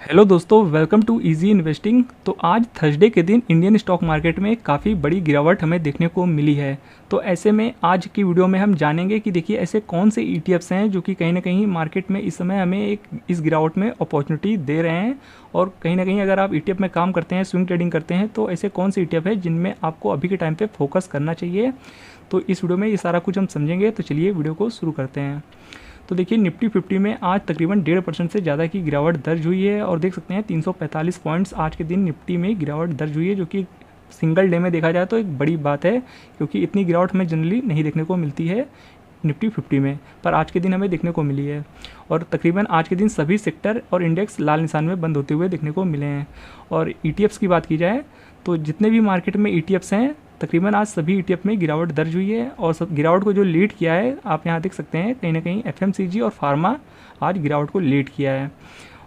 Hello दोस्तों, welcome to easy investing. तो आज थर्सडे के दिन इंडियन स्टॉक मार्केट में काफ़ी बड़ी गिरावट हमें देखने को मिली है। तो ऐसे में आज की वीडियो में हम जानेंगे कि देखिए ऐसे कौन से ईटीएफ्स हैं जो कि कहीं ना कहीं मार्केट में इस समय हमें इस गिरावट में अपॉर्चुनिटी दे रहे हैं। और कहीं ना कहीं अगर आप ईटीएफ में काम करते हैं, स्विंग ट्रेडिंग करते हैं, तो ऐसे कौन से ईटीएफ है जिनमें आपको अभी के टाइम पे फोकस करना चाहिए। तो इस वीडियो में ये सारा कुछ हम समझेंगे। तो चलिए वीडियो को शुरू करते हैं। तो देखिए निफ्टी 50 में आज तकरीबन 1.5% से ज़्यादा की गिरावट दर्ज हुई है और देख सकते हैं 345 पॉइंट्स आज के दिन निफ्टी में गिरावट दर्ज हुई है, जो कि सिंगल डे में देखा जाए तो एक बड़ी बात है, क्योंकि इतनी गिरावट हमें जनरली नहीं देखने को मिलती है निफ्टी 50 में, पर आज के दिन हमें देखने को मिली है। और तकरीबन आज के दिन सभी सेक्टर और इंडेक्स लाल निशान में बंद होते हुए देखने को मिले हैं। और ईटीएफ्स की बात की जाए तो जितने भी मार्केट में ईटीएफ्स हैं तकरीबन आज सभी ईटीएफ में गिरावट दर्ज हुई है। और सब गिरावट को जो लीड किया है आप यहाँ देख सकते हैं, कहीं ना कहीं एफएमसीजी और फार्मा आज गिरावट को लीड किया है।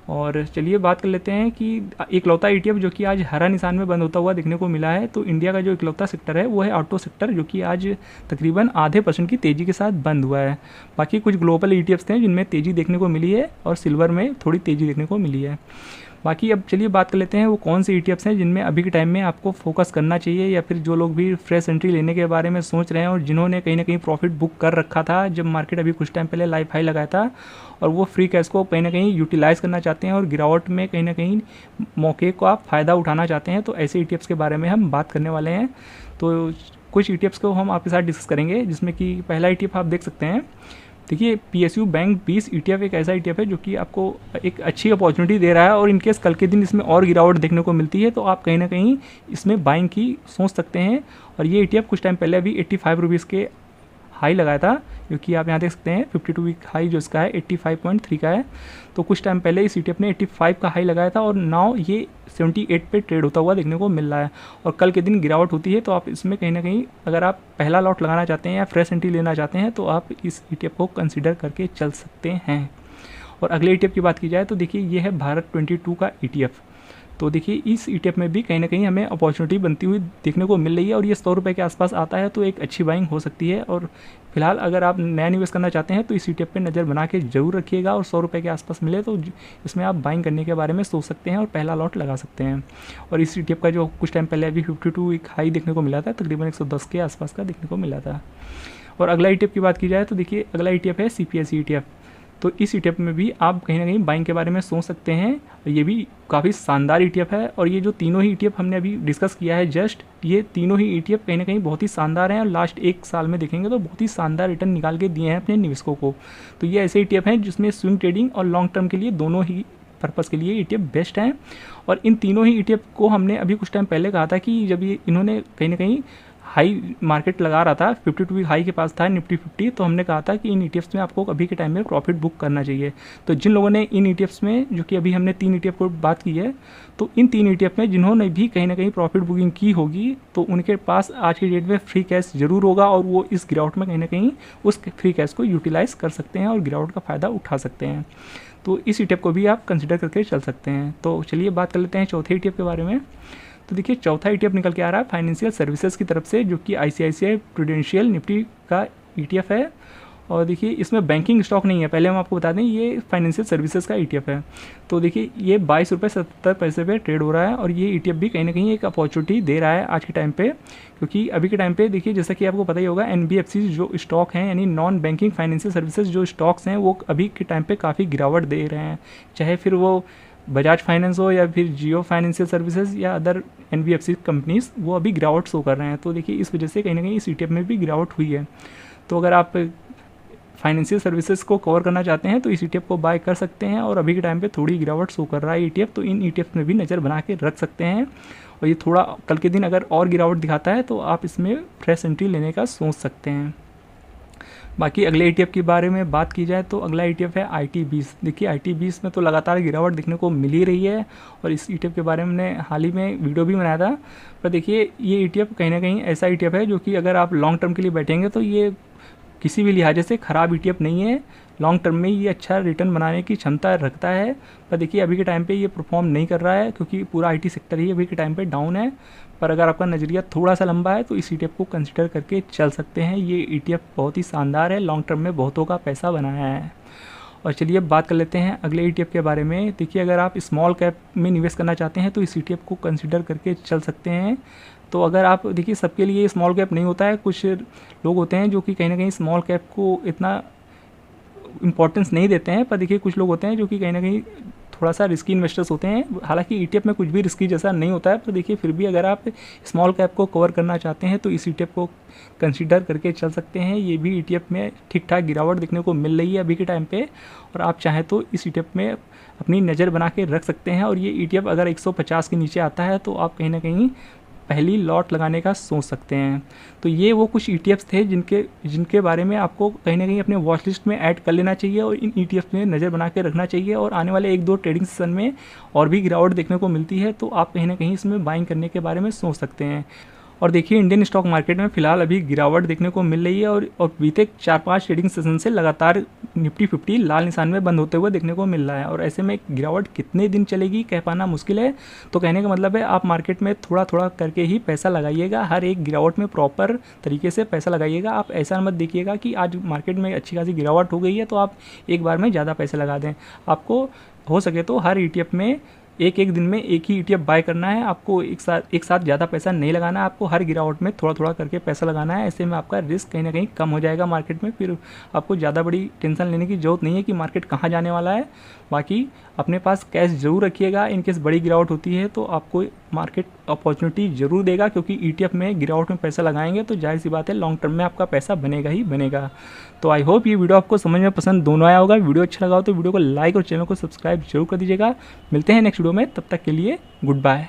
और चलिए बात कर लेते हैं कि इकलौता ईटीएफ जो कि आज हरा निशान में बंद होता हुआ देखने को मिला है, तो इंडिया का जो इकलौता सेक्टर है वो है ऑटो सेक्टर, जो कि आज तकरीबन आधे % की तेज़ी के साथ बंद हुआ है। बाकी कुछ ग्लोबल ईटीएफ्स थे जिनमें तेज़ी देखने को मिली है और सिल्वर में थोड़ी तेज़ी देखने को मिली है। बाकी अब चलिए बात कर लेते हैं वो कौन से ईटीएफ्स हैं जिनमें अभी के टाइम में आपको फोकस करना चाहिए, या फिर जो लोग भी फ्रेश एंट्री लेने के बारे में सोच रहे हैं और जिन्होंने कहीं ना कहीं प्रॉफिट बुक कर रखा था जब मार्केट अभी कुछ टाइम पहले लाइफ हाई लगाया था, और वो फ्री कैश को कहीं ना कहीं यूटिलाइज़ करना चाहते हैं और गिरावट में कहीं ना कहीं मौके को आप फ़ायदा उठाना चाहते हैं। तो ऐसे ईटीएफ्स के बारे में हम बात करने वाले हैं। तो कुछ ईटीएफ्स को हम आपके साथ डिस्कस करेंगे, जिसमें कि पहला ईटीएफ आप देख सकते हैं। देखिए पीएसयू बैंक 20 ईटीएफ एक ऐसा ईटीएफ है जो कि आपको एक अच्छी अपॉर्चुनिटी दे रहा है, और इनकेस कल के दिन इसमें और गिरावट देखने को मिलती है तो आप कहीं ना कहीं इसमें बाइंग की सोच सकते हैं। और ये ईटीएफ कुछ टाइम पहले अभी 85 रुपीज़ के हाई लगाया था, क्योंकि आप यहाँ देख सकते हैं 52 वीक हाई जो इसका है 85.3 का है। तो कुछ टाइम पहले इस ईटीएफ ने 85 का हाई लगाया था और नाउ ये 78 पे ट्रेड होता हुआ देखने को मिल रहा है। और कल के दिन गिरावट होती है तो आप इसमें कहीं ना कहीं अगर आप पहला लॉट लगाना चाहते हैं या फ्रेश एंट्री लेना चाहते हैं तो आप इस ईटीएफ को कंसिडर करके चल सकते हैं। और अगले ईटीएफ की बात की जाए तो देखिए ये है भारत 22 का ईटीएफ। तो देखिए इस ईटीएफ में भी कहीं ना कहीं हमें अपॉर्चुनिटी बनती हुई देखने को मिल रही है, और ये 100 रुपये के आसपास आता है तो एक अच्छी बाइंग हो सकती है। और फिलहाल अगर आप नया निवेश करना चाहते हैं तो इस ईटीएफ पे नज़र बना के जरूर रखिएगा, और 100 रुपये के आसपास मिले तो इसमें आप बाइंग करने के बारे में सोच सकते हैं और पहला लॉट लगा सकते हैं। और इस ईटीएफ का जो कुछ टाइम पहले अभी 52 एक हाई देखने को मिला था, तकरीबन 110 के आसपास का देखने को मिला था। और अगला ईटीएफ की बात की जाए तो देखिए अगला ईटीएफ है सीपीएसई ईटीएफ। तो इस ईटीएफ में भी आप कहीं ना कहीं बाइंग के बारे में सोच सकते हैं। ये भी काफ़ी शानदार ईटीएफ है, और ये जो तीनों ही ईटीएफ हमने अभी डिस्कस किया है जस्ट, ये तीनों ही ईटीएफ कहीं ना कहीं बहुत ही शानदार हैं और लास्ट एक साल में देखेंगे तो बहुत ही शानदार रिटर्न निकाल के दिए हैं अपने निवेशकों को। तो ये ऐसे ईटीएफ हैं जिसमें स्विंग ट्रेडिंग और लॉन्ग टर्म के लिए दोनों ही पर्पज़ के लिए ईटीएफ बेस्ट हैं। और इन तीनों ही ईटीएफ को हमने अभी कुछ टाइम पहले कहा था कि जब ये इन्होंने कहीं ना कहीं हाई मार्केट लगा रहा था, 52 वीक हाई के पास था निफ्टी 50, तो हमने कहा था कि इन ईटीएफ्स में आपको अभी के टाइम में प्रॉफिट बुक करना चाहिए। तो जिन लोगों ने इन ईटीएफ्स में, जो कि अभी हमने 3 ईटीएफ को बात की है, तो इन 3 ईटीएफ में जिन्होंने भी कहीं ना कहीं प्रॉफिट बुकिंग की होगी तो उनके पास आज की डेट में फ्री कैश जरूर होगा, और वो इस गिरावट में कहीं ना कहीं उस फ्री कैश को यूटिलाइज़ कर सकते हैं और गिरावट का फ़ायदा उठा सकते हैं। तो इस ईटीएफ को भी आप कंसिडर करके चल सकते हैं। तो चलिए बात कर लेते हैं चौथे ईटीएफ के बारे में। तो देखिए चौथा ईटीएफ निकल के आ रहा है फाइनेंशियल सर्विसेज की तरफ से, जो कि आईसीआईसीआई प्रूडेंशियल निफ्टी का ईटीएफ है। और देखिए इसमें बैंकिंग स्टॉक नहीं है, पहले हम आपको बता दें ये फाइनेंशियल सर्विसेज का ईटीएफ है। तो देखिए ये 22.70 रुपये पे ट्रेड हो रहा है, और ये ईटीएफ भी कहीं ना कहीं एक अपॉर्चुनिटी दे रहा है आज के टाइम पे, क्योंकि अभी के टाइम पे देखिए जैसा कि आपको पता ही होगा एनबीएफसी जो स्टॉक हैं, यानी नॉन बैंकिंग फाइनेंशियल सर्विसेज जो स्टॉक्स हैं, वो अभी के टाइम पे काफ़ी गिरावट दे रहे हैं, चाहे फिर वो बजाज फाइनेंस हो या फिर जियो फाइनेंशियल सर्विसेज या अदर एनबीएफसी कंपनीज, वो अभी गिरावट शो कर रहे हैं। तो देखिए इस वजह से कहीं ना कहीं इस ईटीएफ में भी गिरावट हुई है। तो अगर आप फाइनेंशियल सर्विसेज को कवर करना चाहते हैं तो इस ईटीएफ को बाय कर सकते हैं, और अभी के टाइम पे थोड़ी गिरावट शो कर रहा है ईटीएफ, तो इन ईटीएफ में भी नज़र बना के रख सकते हैं। और ये थोड़ा कल के दिन अगर और गिरावट दिखाता है तो आप इसमें फ्रेश एंट्री लेने का सोच सकते हैं। बाकी अगले ईटीएफ के बारे में बात की जाए तो अगला ईटीएफ है IT20। देखिए IT20 में तो लगातार गिरावट देखने को मिल ही रही है, और इस ईटीएफ के बारे में हमने हाल ही में वीडियो भी बनाया था। पर देखिए ये ईटीएफ कहीं ना कहीं ऐसा ईटीएफ है जो कि अगर आप लॉन्ग टर्म के लिए बैठेंगे तो ये किसी भी लिहाजे से ख़राब ईटीएफ नहीं है। लॉन्ग टर्म में ये अच्छा रिटर्न बनाने की क्षमता रखता है, पर देखिए अभी के टाइम पे ये परफॉर्म नहीं कर रहा है, क्योंकि पूरा आईटी सेक्टर ही अभी के टाइम पे डाउन है। पर अगर आपका नज़रिया थोड़ा सा लंबा है तो इस ईटीएफ को कंसिडर करके चल सकते हैं। ये ईटीएफ बहुत ही शानदार है, लॉन्ग टर्म में बहुतों का पैसा बनाया है। और चलिए अब बात कर लेते हैं अगले ETF के बारे में। देखिए अगर आप स्मॉल कैप में निवेश करना चाहते हैं तो इस ETF को कंसिडर करके चल सकते हैं। तो अगर आप देखिए सबके लिए स्मॉल कैप नहीं होता है, कुछ लोग होते हैं जो कि कहीं ना कहीं स्मॉल कैप को इतना इम्पोर्टेंस नहीं देते हैं, पर देखिए कुछ लोग होते हैं जो कि कहीं ना कहीं थोड़ा सा रिस्की इन्वेस्टर्स होते हैं। हालांकि ETF में कुछ भी रिस्की जैसा नहीं होता है, पर देखिए फिर भी अगर आप स्मॉल कैप को कवर करना चाहते हैं तो इस ETF को कंसीडर करके चल सकते हैं। ये भी ETF में ठीक ठाक गिरावट देखने को मिल रही है अभी के टाइम पे, और आप चाहें तो इस ETF में अपनी नज़र बना के रख सकते हैं। और ये ETF अगर 150 के नीचे आता है तो आप कहीं ना कहीं पहली लॉट लगाने का सोच सकते हैं। तो ये वो कुछ ETFs थे जिनके बारे में आपको कहीं ना कहीं अपने वॉच लिस्ट में ऐड कर लेना चाहिए और इन ETFs में नज़र बना के रखना चाहिए। और आने वाले 1-2 ट्रेडिंग सेशन में और भी गिरावट देखने को मिलती है तो आप कहीं ना कहीं इसमें बाइंग करने के बारे में सोच सकते हैं। और देखिए इंडियन स्टॉक मार्केट में फिलहाल अभी गिरावट देखने को मिल रही है और बीते 4-5 ट्रेडिंग सेशन से लगातार निफ्टी 50 लाल निशान में बंद होते हुए देखने को मिल रहा है। और ऐसे में गिरावट कितने दिन चलेगी कह पाना मुश्किल है। तो कहने का मतलब है आप मार्केट में थोड़ा थोड़ा करके ही पैसा लगाइएगा, हर एक गिरावट में प्रॉपर तरीके से पैसा लगाइएगा। आप ऐसा मत देखिएगा कि आज मार्केट में अच्छी खासी गिरावट हो गई है तो आप एक बार में ज़्यादा पैसे लगा दें। आपको हो सके तो हर ETF में एक दिन में एक ही ETF बाय करना है। आपको एक साथ ज़्यादा पैसा नहीं लगाना है, आपको हर गिरावट में थोड़ा थोड़ा करके पैसा लगाना है। ऐसे में आपका रिस्क कहीं ना कहीं कम हो जाएगा मार्केट में, फिर आपको ज़्यादा बड़ी टेंशन लेने की ज़रूरत नहीं है कि मार्केट कहाँ जाने वाला है। बाकी अपने पास कैश ज़रूर रखिएगा, इनकेस बड़ी गिरावट होती है तो आपको मार्केट अपॉर्चुनिटी ज़रूर देगा, क्योंकि ETF में गिरावट में पैसा लगाएंगे तो जाहिर सी बात है लॉन्ग टर्म में आपका पैसा बनेगा ही बनेगा। तो आई होप ये वीडियो आपको समझ में पसंद दोनों आया होगा। वीडियो अच्छा लगा हो तो वीडियो को लाइक और चैनल को सब्सक्राइब जरूर कर दीजिएगा। मिलते हैं नेक्स्ट वीडियो में, तब तक के लिए गुड बाय।